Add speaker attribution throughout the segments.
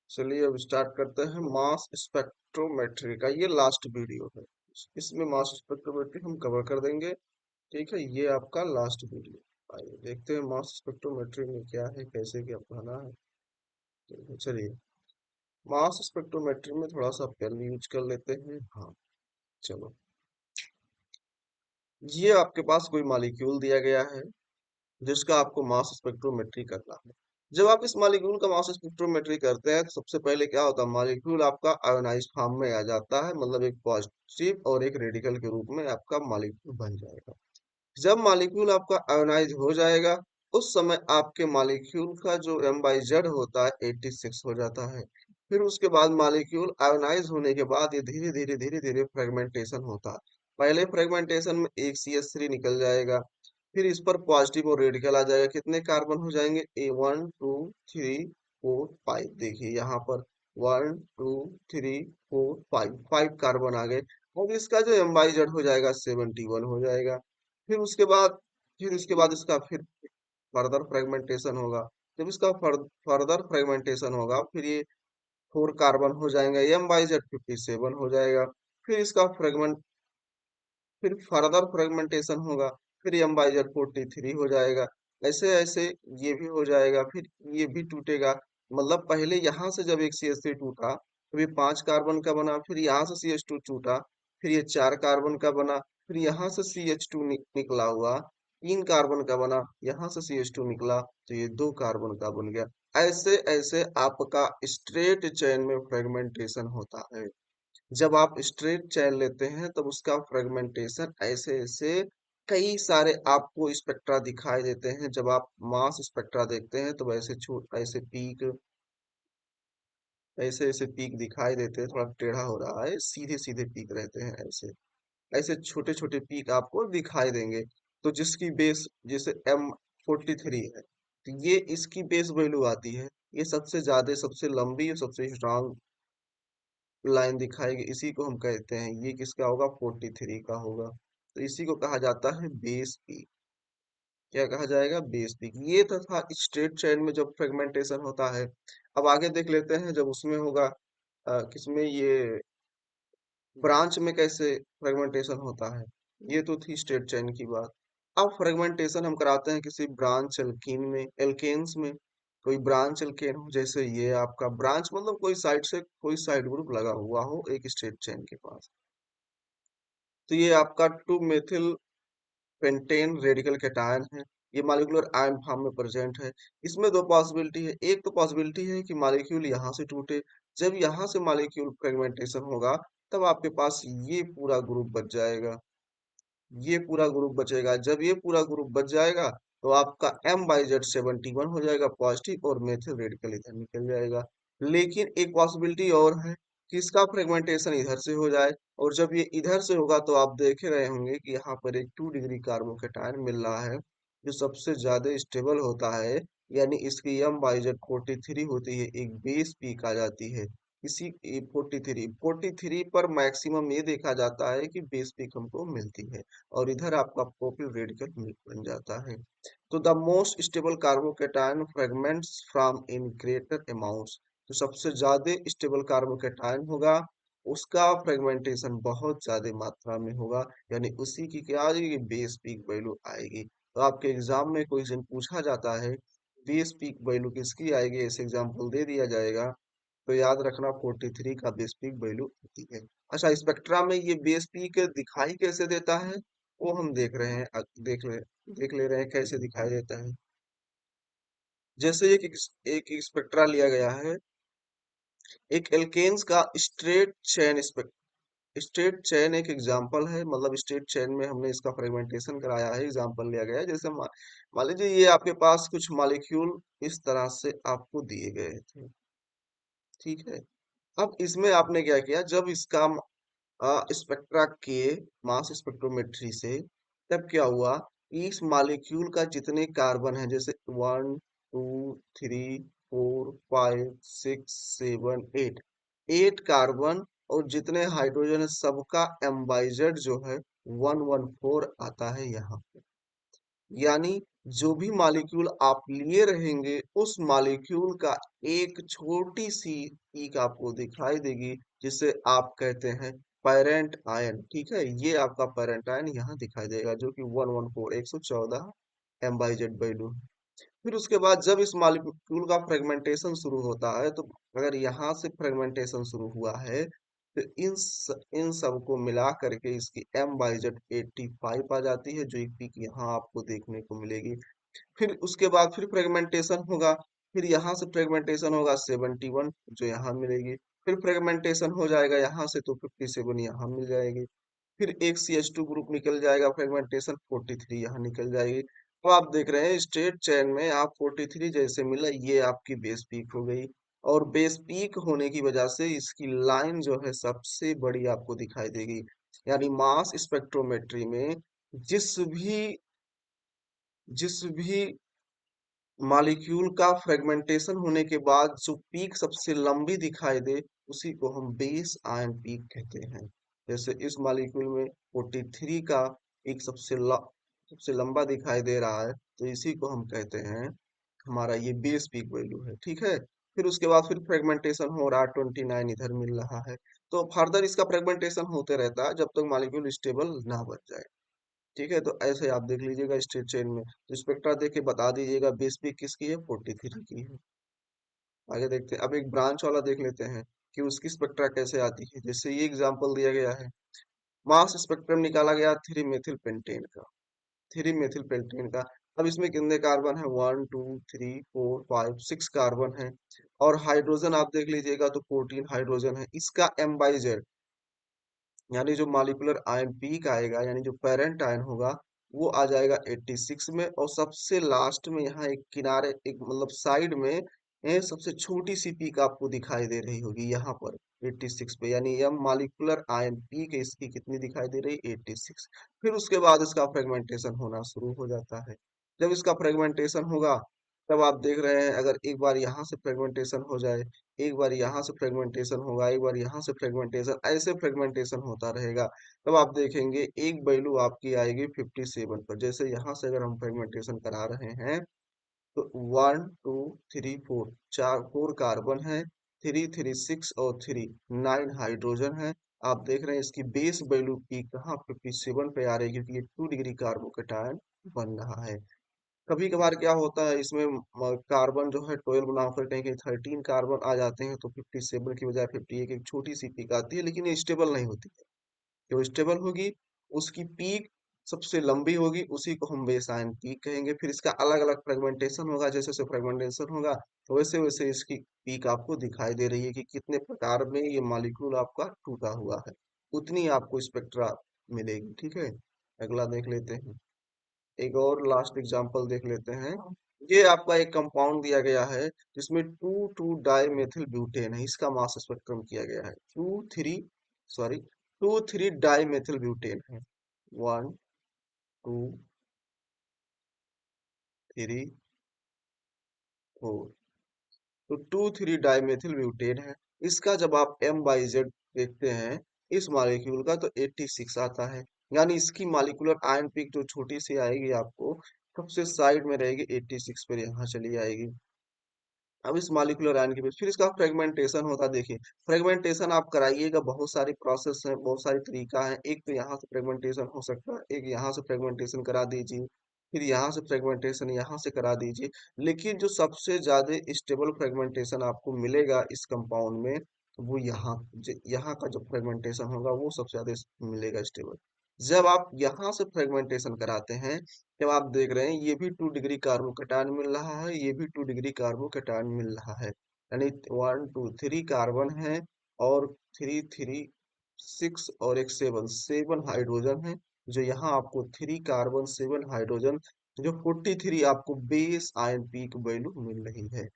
Speaker 1: चलिए अब स्टार्ट करते हैं मास स्पेक्ट्रोमेट्री का। ये लास्ट वीडियो है, इसमें मास स्पेक्ट्रोमेट्री हम कवर कर देंगे। ठीक है, ये आपका लास्ट वीडियो। आइए देखते हैं मास स्पेक्ट्रोमेट्री में क्या है, कैसे क्या पढ़ना है। तो चलिए मास स्पेक्ट्रोमेट्री में थोड़ा सा पेन यूज कर लेते हैं। हाँ चलो, ये आपके पास कोई मॉलिक्यूल दिया गया है जिसका आपको मास स्पेक्ट्रोमेट्री करना है। जब आप इस मॉलिक्यूल का मास स्पेक्ट्रोमेट्री करते हैं तो सबसे पहले क्या होता है, मॉलिक्यूल आपका आयोनाइज फॉर्म में आ जाता है, मतलब एक पॉजिटिव और एक रेडिकल के रूप में आपका मॉलिक्यूल बन जाएगा। जब मॉलिक्यूल आपका आयोनाइज हो जाएगा उस समय आपके मॉलिक्यूल का जो एम बाई जेड होता है 86 हो जाता है। फिर उसके बाद मॉलिक्यूल आयोनाइज होने के बाद ये धीरे धीरे फ्रेगमेंटेशन होता है। पहले फ्रेगमेंटेशन में एक CH3 निकल जाएगा, फिर इस पर पॉजिटिव और रेडिकल आ जाएगा। कितने कार्बन हो जाएंगे, A 1 2 3 4 5। देखिए यहाँ पर 1 2 3 4 5 कार्बन आ गए। अब इसका जो एम बाई जेड हो जाएगा 71 हो जाएगा। फिर उसके बाद इसका फिर फर्दर फ्रेगमेंटेशन होगा। जब इसका फर्दर फ्रेगमेंटेशन होगा फिर ये 4 कार्बन हो जाएंगे, एम बाई जेड 57 हो जाएगा। फिर इसका फ्रेगमेंट फिर फर्दर फ्रेगमेंटेशन होगा, फिर एम बाई जेड 43 हो जाएगा। ऐसे ऐसे ये भी हो जाएगा, फिर ये भी टूटेगा। मतलब पहले यहाँ से जब एक CH3 टूटा तो ये 5 कार्बन का बना, फिर यहाँ से CH2 टूटा, फिर ये 4 कार्बन का बना, फिर यहाँ से CH2 निकला हुआ 3 कार्बन का बना, यहाँ से CH2 निकला तो ये 2 कार्बन का बन गया। ऐसे ऐसे आपका स्ट्रेट चेन में फ्रेगमेंटेशन होता है। जब आप स्ट्रेट चेन लेते हैं तब उसका फ्रेगमेंटेशन ऐसे ऐसे कई सारे आपको स्पेक्ट्रा दिखाई देते हैं। जब आप मास स्पेक्ट्रा देखते हैं तो ऐसे छोट ऐसे ऐसे पीक दिखाई देते हैं। थोड़ा टेढ़ा हो रहा है, सीधे सीधे पीक रहते हैं। ऐसे ऐसे छोटे छोटे पीक आपको दिखाई देंगे। तो जिसकी बेस जैसे M 43 है तो ये इसकी बेस वैल्यू आती है। ये सबसे ज्यादा सबसे लंबी और सबसे स्ट्रांग लाइन दिखाएगी, इसी को हम कहते हैं, ये किसका होगा, 43 का होगा। तो इसी को कहा जाता है बेस पीक। क्या कहा जाएगा, बेस पीक। ये तो था स्ट्रेट चेन में जब फ्रेगमेंटेशन होता है। अब आगे देख लेते हैं जब उसमें होगा, किसमें, ये ब्रांच में कैसे फ्रेगमेंटेशन होता है। ये तो थी स्ट्रेट चेन की बात। अब फ्रेगमेंटेशन हम कराते हैं किसी ब्रांच एल्कीन में, एल्केन्स में। कोई ब्रांच एल्केन हो, जैसे ये आपका ब्रांच मतलब कोई साइड से कोई साइड ग्रुप लगा हुआ हो एक स्ट्रेट चेन के पास। तो ये आपका 2 मेथिल पेंटेन रेडिकल कैटायन है। ये मॉलिक्यूलर आयन फॉर्म में प्रेजेंट है। इसमें दो पॉसिबिलिटी है। एक तो पॉसिबिलिटी है कि मॉलिक्यूल यहाँ से टूटे। जब यहाँ से मॉलिक्यूल फ्रेगमेंटेशन होगा तब आपके पास ये पूरा ग्रुप बच जाएगा, ये पूरा ग्रुप बचेगा। जब ये पूरा ग्रुप बच जाएगा तो आपका एम बाई जेड 71 हो जाएगा पॉजिटिव, और मेथिल रेडिकल इधर निकल जाएगा। लेकिन एक पॉसिबिलिटी और है कि इसका फ्रेगमेंटेशन इधर से हो जाए, और जब ये इधर से होगा तो आप देख रहे होंगे कि यहाँ पर एक 2 डिग्री कार्बोकेटायन मिल रहा है जो सबसे ज्यादा स्टेबल होता है। यानी इसकी एम बाई जेड 43 होती है, एक बेस पीक आ जाती है। इसी 43 पर मैक्सिमम ये देखा जाता है कि बेस पीक हमको मिलती है, और इधर आपका प्रोपिल रेडिकल बन जाता है। तो the most stable carbocation fragments from in greater amounts. तो सबसे ज्यादा स्टेबल कार्बोकेटायन होगा उसका फ्रेगमेंटेशन बहुत ज्यादा मात्रा में होगा, यानी उसी की क्या आ जाएगी, बेस पीक वैल्यू आएगी। तो आपके एग्जाम में क्वेश्चन पूछा जाता है बेस पीक वैल्यू किसकी आएगी, ऐसे एग्जाम्पल दे दिया जाएगा तो याद रखना 43 का बेस पीक वैल्यू होती है। अच्छा, स्पेक्ट्रा में ये बेस पीक दिखाई कैसे देता है वो हम देख रहे हैं, देख ले रहे हैं कैसे दिखाई देता है। जैसे एक स्पेक्ट्रा लिया गया है, एक एल्केन्स का स्ट्रेट चेन स्ट्रेट चेन एक एग्जांपल है। मतलब स्ट्रेट चेन में हमने इसका फ्रेगमेंटेशन कराया है, एग्जांपल लिया गया है। जैसे मान लीजिए ये आपके पास कुछ मॉलिक्यूल इस तरह से आपको दिए गए थे, ठीक है। अब इसमें आपने क्या किया, जब इसका स्पेक्ट्रा के मास स्पेक्ट्रोमेट्री से, तब क्या हुआ, इस मॉलिक्यूल का जितने कार्बन है, जैसे 1 2 3 4 5 6 7 8, 8 कार्बन, और जितने हाइड्रोजन है सबका एम्बाइजेड जो है 114 आता है यहाँ पे। यानी जो भी मॉलिक्यूल आप लिए रहेंगे उस मॉलिक्यूल का एक छोटी सी पीक आपको दिखाई देगी, जिसे आप कहते हैं पेरेंट आयन। ठीक है, ये आपका पेरेंट आयन यहाँ दिखाई देगा, जो कि 114 एम बाई जेड वैल्यू। फिर उसके बाद जब इस मॉलिक्यूल का फ्रेगमेंटेशन शुरू होता है, तो अगर यहाँ से फ्रेगमेंटेशन शुरू हुआ है, तो इन सब को मिला करके इसकी एम बाई जेड 85 आ जाती है, जो एक पीक यहाँ आपको देखने को मिलेगी। फिर उसके बाद फिर फ्रेगमेंटेशन होगा, फिर यहाँ से फ्रेगमेंटेशन होगा 71, जो यहाँ मिलेगी। फिर फ्रेगमेंटेशन हो जाएगा यहाँ से, तो 57 यहाँ मिल जाएगी। फिर एक CH2 ग्रुप निकल जाएगा, फ्रेगमेंटेशन 43 यहाँ निकल जाएगी। तो आप देख रहे हैं स्ट्रेट चेन में आप 43 जैसे मिला, ये आपकी बेस पीक हो गई। और बेस पीक होने की वजह से इसकी लाइन जो है सबसे बड़ी आपको दिखाई देगी। यानी मास स्पेक्ट्रोमेट्री में जिस भी जिस भी मॉलिक्यूल का फ्रेगमेंटेशन होने के बाद जो पीक सबसे लंबी दिखाई दे, उसी को हम बेस आयन पीक कहते हैं। जैसे इस मॉलिक्यूल में 43 का पीक सबसे लंबा दिखाई दे रहा है, तो इसी को हम कहते हैं हमारा ये बेस पीक वैल्यू है। ठीक है, फिर उसके बाद फिर फ्रेगमेंटेशन हो रहा है, 29 इधर मिल रहा है। तो फर्दर इसका फ्रेगमेंटेशन होते रहता है जब तक मॉलिक्यूल स्टेबल ना बन जाए। ठीक है, तो ऐसे आप देख लीजिएगा स्ट्रेट चेन में, तो स्पेक्ट्रा देख के बता दीजिएगा बेस पीक किसकी है, 43 की है। आगे देखते हैं, अब एक ब्रांच वाला देख लेते हैं कि उसकी स्पेक्ट्रा कैसे आती है। जैसे ये एग्जांपल दिया गया है, मास स्पेक्ट्रम निकाला गया 3 मेथिल पेंटेन का, 3 मेथिल पेंटेन का। अब इसमें कितने कार्बन है, 1 2 3 4 5 6 कार्बन है। और हाइड्रोजन आप देख लीजिएगा तो 14 हाइड्रोजन है। इसका एम बाई जेड, यानी जो मॉलिक्यूलर आयन पीक आएगा, यानी जो पेरेंट आयन होगा, वो आ जाएगा 86 में। और सबसे लास्ट में यहाँ एक किनारे, एक मतलब साइड में सबसे छोटी सी पीक आपको दिखाई दे रही होगी यहाँ पर 86 पे, यानी यह मॉलिक्यूलर आयन पीक है, इसकी कितनी दिखाई दे रही है, 86। फिर उसके बाद इसका फ्रेगमेंटेशन होना शुरू हो जाता है। जब इसका फ्रेगमेंटेशन होगा, तब आप देख रहे हैं, अगर एक बार यहाँ से फ्रेगमेंटेशन हो जाए, एक बार यहाँ से फ्रेगमेंटेशन होगा, एक बार यहाँ से फ्रेगमेंटेशन, ऐसे फ्रेगमेंटेशन होता रहेगा। तब आप देखेंगे एक वैल्यू आपकी आएगी 57 पर। जैसे यहाँ से अगर हम फ्रेगमेंटेशन करा रहे हैं, तो 1 2 3 4, 4 कार्बन है, 3 3 6 और 3 9 हाइड्रोजन है। आप देख रहे हैं इसकी बेस वैल्यू की कहाँ 57 पे आ रही है, क्योंकि ये 2 डिग्री कार्बोकेटायन बन रहा है। कभी कभार क्या होता है इसमें, कार्बन जो है 12 ना होकर कहीं कहीं 13 कार्बन आ जाते हैं, तो 57 की बजाय 58 एक छोटी सी पीक आती है, लेकिन ये स्टेबल नहीं होती है। जो स्टेबल होगी उसकी पीक सबसे लंबी होगी, उसी को हम बेस आयन पीक कहेंगे। फिर इसका अलग अलग फ्रेगमेंटेशन होगा, जैसे जैसे फ्रेगमेंटेशन होगा, तो वैसे वैसे इसकी पीक आपको दिखाई दे रही है कि कितने प्रकार में ये मॉलिक्यूल आपका टूटा हुआ है, उतनी आपको स्पेक्ट्रा मिलेगी। ठीक है, अगला देख लेते हैं, एक और लास्ट एग्जांपल देख लेते हैं। ये आपका एक कंपाउंड दिया गया है, जिसमें 2 2 डाई मेथिल ब्यूटेन है, इसका मास स्पेक्ट्रम किया गया है। 2 3 डाई मेथिल ब्यूटेन है, 1 2 3 4। तो 2 3 डाई मेथिल ब्यूटेन है। इसका जब आप एम बाई जेड देखते हैं इस मॉलिक्यूल का, तो 86 आता है। यानी इसकी मॉलिक्यूलर आयन पीक जो छोटी सी आएगी आपको, सबसे साइड में रहेगी 86 पर, यहाँ चली आएगी। अब इस मॉलिक्यूलर आयन के बीच फिर इसका फ्रेगमेंटेशन होता है। देखिए, फ्रेगमेंटेशन आप कराइएगा, बहुत सारी प्रोसेस है, बहुत सारी तरीका है। एक तो यहाँ से फ्रेगमेंटेशन हो सकता है, एक यहाँ से फ्रेगमेंटेशन करा दीजिए, फिर यहाँ से फ्रेगमेंटेशन यहाँ से करा दीजिए। लेकिन जो सबसे ज्यादा स्टेबल फ्रेगमेंटेशन आपको मिलेगा इस कंपाउंड में, वो यहाँ का जो फ्रेगमेंटेशन होगा वो सबसे ज्यादा मिलेगा स्टेबल। जब आप यहाँ से फ्रेगमेंटेशन कराते हैं, जब आप देख रहे हैं ये भी 2 डिग्री कार्बोकेटायन मिल रहा है, ये भी 2 डिग्री कार्बोकेटायन मिल रहा है। यानी 1 2 3 कार्बन है, और 3 3 6 और एक 7 हाइड्रोजन है। जो यहाँ आपको 3 कार्बन 7 हाइड्रोजन, जो 43 आपको बेस आयन पीक वैल्यू मिल रही है।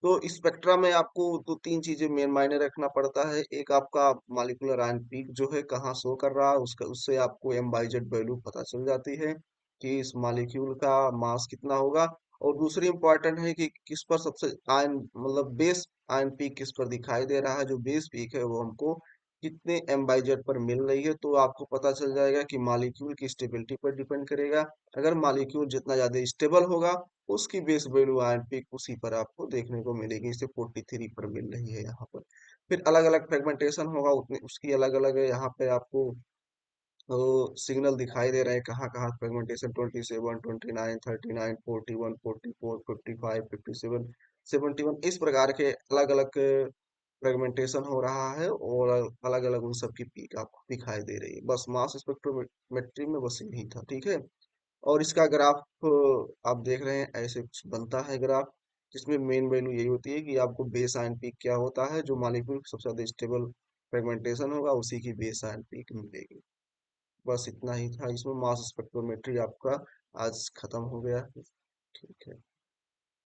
Speaker 1: तो स्पेक्ट्रा में आपको दो तीन चीजें मेन मायने रखना पड़ता है। एक आपका मॉलिक्यूलर आयन पीक जो है कहाँ शो कर रहा है, उसका उससे आपको एम बाई जेड वैल्यू पता चल जाती है कि इस मॉलिक्यूल का मास कितना होगा। और दूसरी इंपॉर्टेंट है कि किस पर सबसे आयन मतलब बेस आयन पीक किस पर दिखाई दे रहा है। जो बेस पीक है वो हमको कितने एम बाई जेड पर मिल रही है, तो आपको पता चल जाएगा कि मॉलिक्यूल की स्टेबिलिटी पर डिपेंड करेगा। अगर मॉलिक्यूल जितना ज्यादा स्टेबल होगा, उसकी बेस वैल्यू आयन पीक उसी पर आपको देखने को मिलेगी। इसे 43 पर मिल रही है यहाँ पर। फिर अलग अलग फ्रेगमेंटेशन होगा, उतनी उसकी अलग अलग यहाँ पे आपको तो सिग्नल दिखाई दे रहे हैं कहाँ कहाँ फ्रेगमेंटेशन 27, 29, 39, 41, 44, 55, 57, 71, इस प्रकार के अलग अलग फ्रेगमेंटेशन हो रहा है, और अलग अलग उन सब की पीक आपको दिखाई दे रही है। बस मास स्पेक्ट्रोमेट्री में बस यही था, ठीक है। और इसका ग्राफ आप देख रहे हैं ऐसे कुछ बनता है ग्राफ, जिसमें मेन वैल्यू यही होती है कि आपको बेस आयन पीक क्या होता है, जो मॉलिक्यूल सबसे ज्यादा स्टेबल फ्रेगमेंटेशन होगा उसी की बेस आयन पीक मिलेगी। बस इतना ही था इसमें। मास स्पेक्ट्रोमेट्री आपका आज खत्म हो गया। ठीक है।